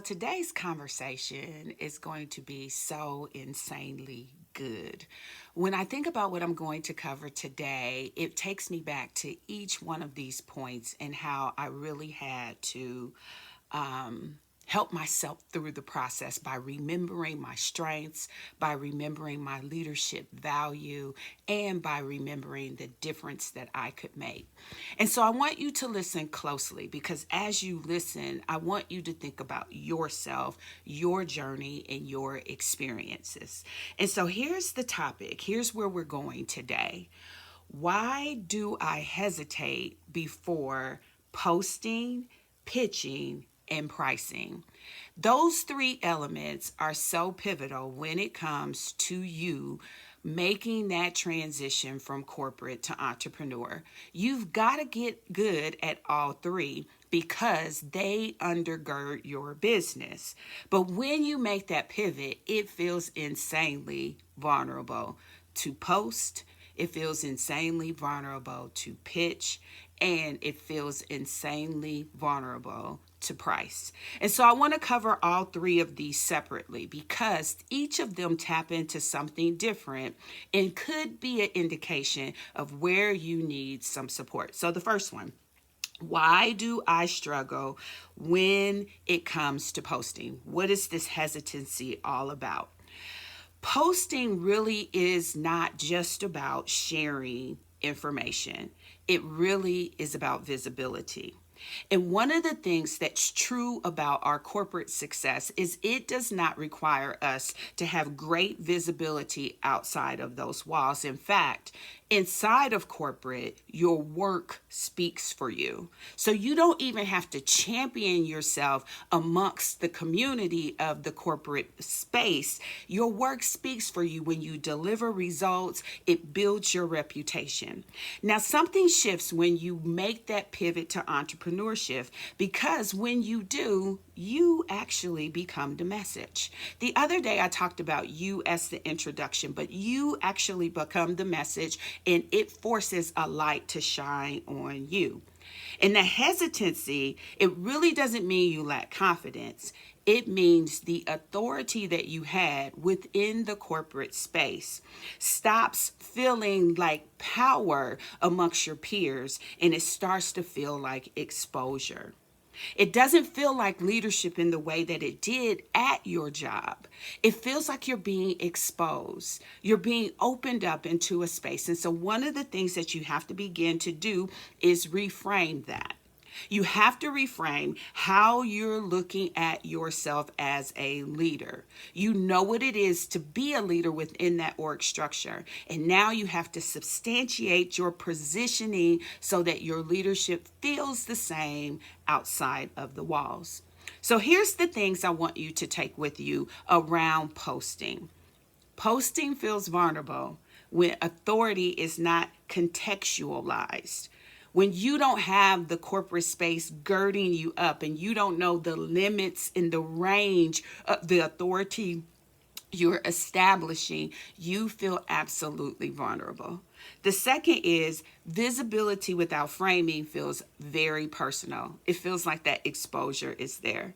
Today's conversation is going to be so insanely good. When I think about what I'm going to cover today, it takes me back to each one of these points and how I really had to help myself through the process by remembering my strengths, by remembering my leadership value, and by remembering the difference that I could make. And so I want you to listen closely because as you listen, I want you to think about yourself, your journey, and your experiences. And so here's the topic. Here's where we're going today. Why do I hesitate before posting, pitching, and pricing? Those three elements are so pivotal when it comes to you making that transition from corporate to entrepreneur. You've got to get good at all three because they undergird your business. But when you make that pivot, it feels insanely vulnerable to post. It feels insanely vulnerable to pitch, and it feels insanely vulnerable to price. And so I want to cover all three of these separately because each of them tap into something different and could be an indication of where you need some support. So the first one, why do I struggle when it comes to posting? What is this hesitancy all about? Posting really is not just about sharing information. It really is about visibility. And one of the things that's true about our corporate success is it does not require us to have great visibility outside of those walls. In fact, inside of corporate, your work speaks for you. So you don't even have to champion yourself amongst the community of the corporate space. Your work speaks for you. When you deliver results, it builds your reputation. Now, something shifts when you make that pivot to entrepreneurship because when you do, you actually become the message. The other day, I talked about you as the introduction, but you actually become the message and it forces a light to shine on you. And the hesitancy, it really doesn't mean you lack confidence. It means the authority that you had within the corporate space stops feeling like power amongst your peers and it starts to feel like exposure. It doesn't feel like leadership in the way that it did at your job. It feels like you're being exposed. You're being opened up into a space. And so one of the things that you have to begin to do is reframe that. You have to reframe how you're looking at yourself as a leader. You know what it is to be a leader within that org structure. And now you have to substantiate your positioning so that your leadership feels the same outside of the walls. So here's the things I want you to take with you around posting. Posting feels vulnerable when authority is not contextualized. When you don't have the corporate space girding you up and you don't know the limits and the range of the authority you're establishing, you feel absolutely vulnerable. The second is visibility without framing feels very personal. It feels like that exposure is there.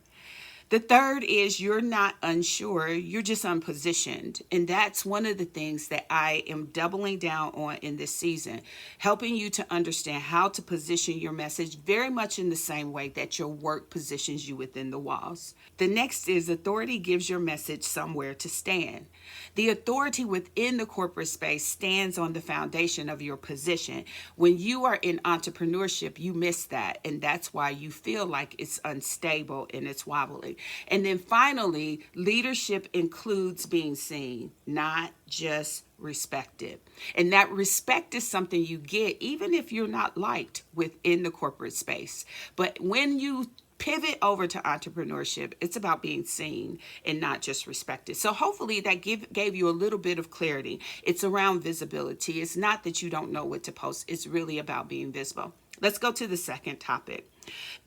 The third is you're not unsure, you're just unpositioned. And that's one of the things that I am doubling down on in this season, helping you to understand how to position your message very much in the same way that your work positions you within the walls. The next is authority gives your message somewhere to stand. The authority within the corporate space stands on the foundation of your position. When you are in entrepreneurship, you miss that. And that's why you feel like it's unstable and it's wobbly. And then finally, leadership includes being seen, not just respected. And that respect is something you get even if you're not liked within the corporate space. But when you pivot over to entrepreneurship, it's about being seen and not just respected. So hopefully that gave you a little bit of clarity. It's around visibility. It's not that you don't know what to post. It's really about being visible. Let's go to the second topic.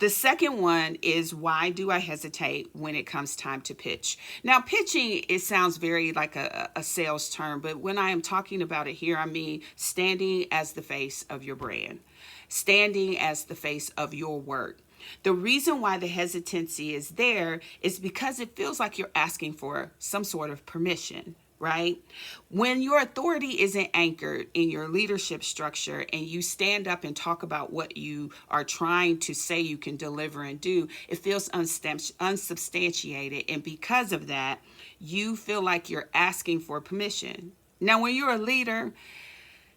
The second one is why do I hesitate when it comes time to pitch? Now, pitching, it sounds very like a sales term, but when I am talking about it here, I mean standing as the face of your brand, standing as the face of your work. The reason why the hesitancy is there is because it feels like you're asking for some sort of permission, right? When your authority isn't anchored in your leadership structure and you stand up and talk about what you are trying to say you can deliver and do, it feels unsubstantiated. And because of that, you feel like you're asking for permission. Now, when you're a leader,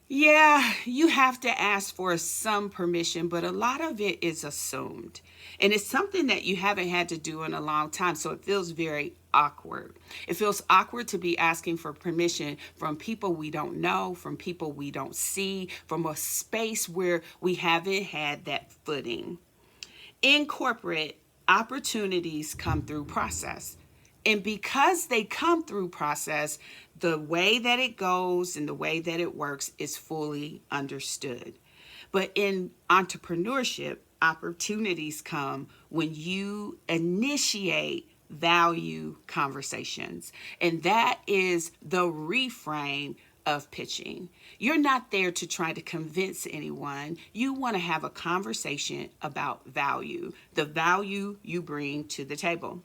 yeah, you have to ask for some permission, but a lot of it is assumed. And it's something that you haven't had to do in a long time, so it feels very awkward. It feels awkward to be asking for permission from people we don't know, from people we don't see, from a space where we haven't had that footing. In corporate, opportunities come through process. And because they come through process, the way that it goes and the way that it works is fully understood. But in entrepreneurship, opportunities come when you initiate value conversations. And that is the reframe of pitching. You're not there to try to convince anyone. You want to have a conversation about value, the value you bring to the table.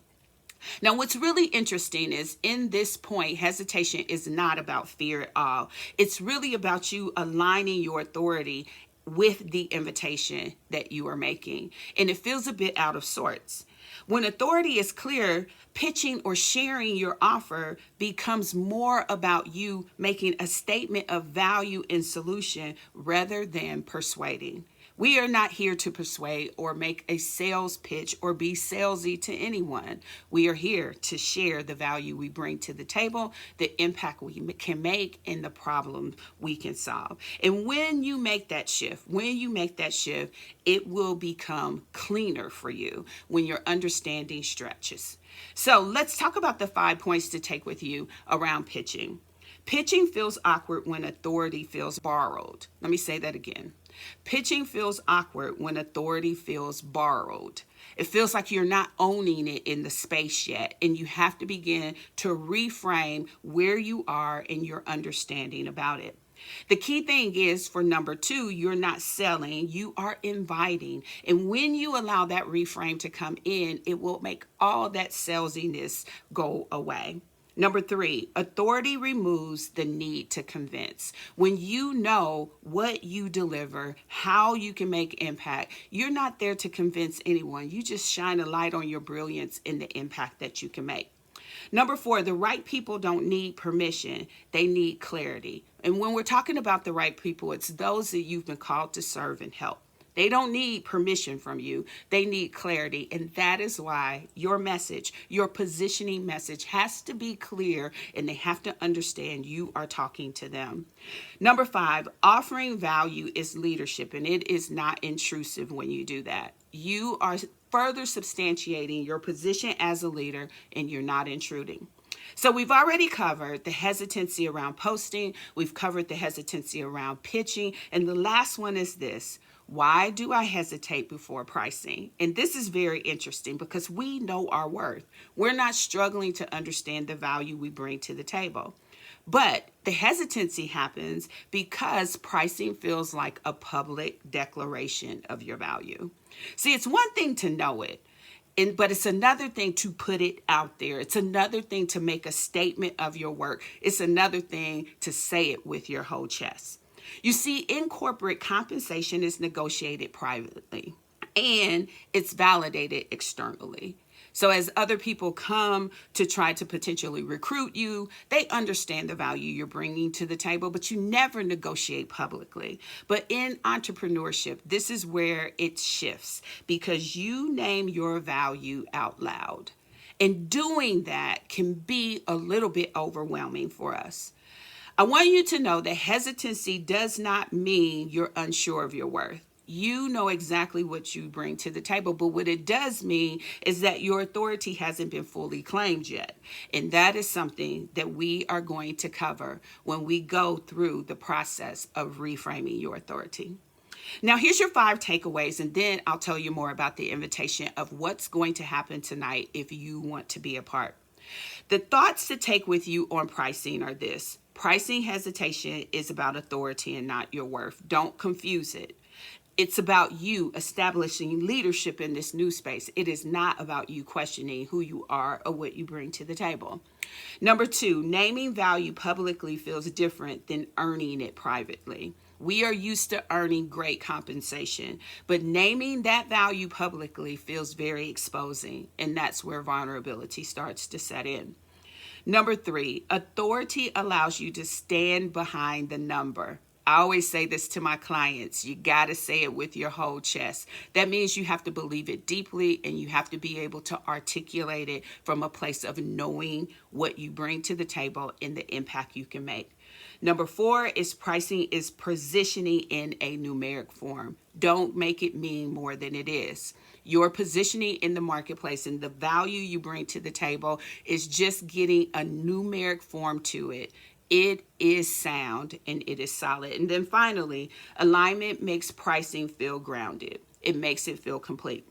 Now, what's really interesting is in this point, hesitation is not about fear at all. It's really about you aligning your authority with the invitation that you are making. And it feels a bit out of sorts. When authority is clear, pitching or sharing your offer becomes more about you making a statement of value and solution rather than persuading. We are not here to persuade or make a sales pitch or be salesy to anyone. We are here to share the value we bring to the table, the impact we can make, and the problem we can solve. And when you make that shift, it will become cleaner for you when your understanding stretches. So let's talk about the 5 points to take with you around pitching. Pitching feels awkward when authority feels borrowed. Let me say that again. Pitching feels awkward when authority feels borrowed. It feels like you're not owning it in the space yet, and you have to begin to reframe where you are and your understanding about it. The key thing is for number 2, you're not selling, you are inviting. And when you allow that reframe to come in, it will make all that salesiness go away. Number 3, authority removes the need to convince. When you know what you deliver, how you can make impact, you're not there to convince anyone. You just shine a light on your brilliance and the impact that you can make. Number 4, the right people don't need permission. They need clarity. And when we're talking about the right people, it's those that you've been called to serve and help. They don't need permission from you. They need clarity. And that is why your message, your positioning message has to be clear, and they have to understand you are talking to them. Number 5, offering value is leadership, and it is not intrusive when you do that. You are further substantiating your position as a leader, and you're not intruding. So we've already covered the hesitancy around posting. We've covered the hesitancy around pitching. And the last one is this. Why do I hesitate before pricing? And this is very interesting because we know our worth. We're not struggling to understand the value we bring to the table. But the hesitancy happens because pricing feels like a public declaration of your value. See, it's one thing to know it, but it's another thing to put it out there. It's another thing to make a statement of your work. It's another thing to say it with your whole chest. You see, in corporate, compensation is negotiated privately and it's validated externally. So as other people come to try to potentially recruit you, they understand the value you're bringing to the table, but you never negotiate publicly. But in entrepreneurship, this is where it shifts because you name your value out loud. And doing that can be a little bit overwhelming for us. I want you to know that hesitancy does not mean you're unsure of your worth. You know exactly what you bring to the table, but what it does mean is that your authority hasn't been fully claimed yet. And that is something that we are going to cover when we go through the process of reframing your authority. Now, here's your 5 takeaways, and then I'll tell you more about the invitation of what's going to happen tonight if you want to be a part. The thoughts to take with you on pricing are this. Pricing hesitation is about authority and not your worth. Don't confuse it. It's about you establishing leadership in this new space. It is not about you questioning who you are or what you bring to the table. Number two, naming value publicly feels different than earning it privately. We are used to earning great compensation, but naming that value publicly feels very exposing, and that's where vulnerability starts to set in. Number three, authority allows you to stand behind the number. I always say this to my clients. You got to say it with your whole chest. That means you have to believe it deeply and you have to be able to articulate it from a place of knowing what you bring to the table and the impact you can make. Number four is pricing is positioning in a numeric form. Don't make it mean more than it is. Your positioning in the marketplace and the value you bring to the table is just getting a numeric form to it. It is sound and it is solid. And then finally, alignment makes pricing feel grounded. It makes it feel complete.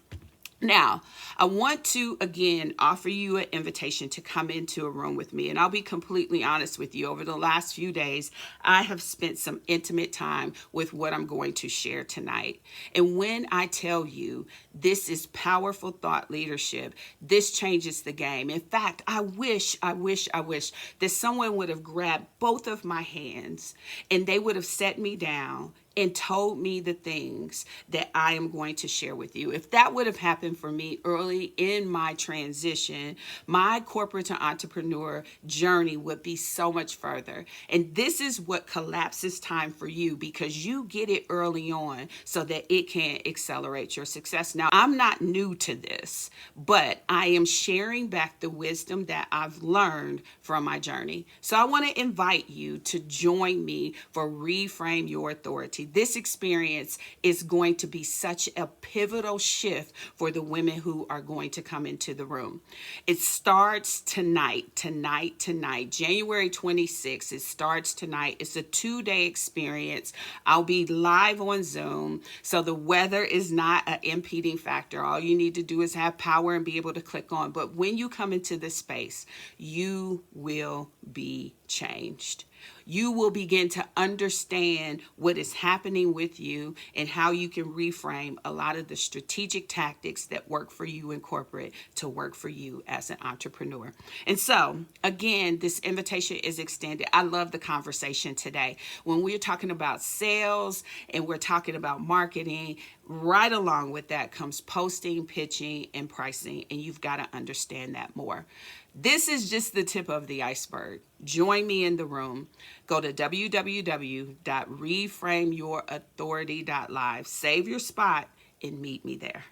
Now, I want to, again, offer you an invitation to come into a room with me. And I'll be completely honest with you. Over the last few days, I have spent some intimate time with what I'm going to share tonight. And when I tell you this is powerful thought leadership, this changes the game. In fact, I wish that someone would have grabbed both of my hands and they would have set me down and told me the things that I am going to share with you. If that would have happened for me early in my transition, my corporate to entrepreneur journey would be so much further. And this is what collapses time for you, because you get it early on so that it can accelerate your success. Now, I'm not new to this, but I am sharing back the wisdom that I've learned from my journey. So I want to invite you to join me for Reframe Your Authority. This experience is going to be such a pivotal shift for the women who are going to come into the room. It starts tonight, January 26th. It starts tonight. It's a 2-day experience. I'll be live on Zoom, so the weather is not an impeding factor. All you need to do is have power and be able to click on. But when you come into this space, you will be changed. You will begin to understand what is happening with you and how you can reframe a lot of the strategic tactics that work for you in corporate to work for you as an entrepreneur. And so, again, this invitation is extended. I love the conversation today. When we're talking about sales and we're talking about marketing, right along with that comes posting, pitching, and pricing, and you've got to understand that more. This is just the tip of the iceberg. Join me in the room. Go to www.ReframeYourAuthority.live. Save your spot and meet me there.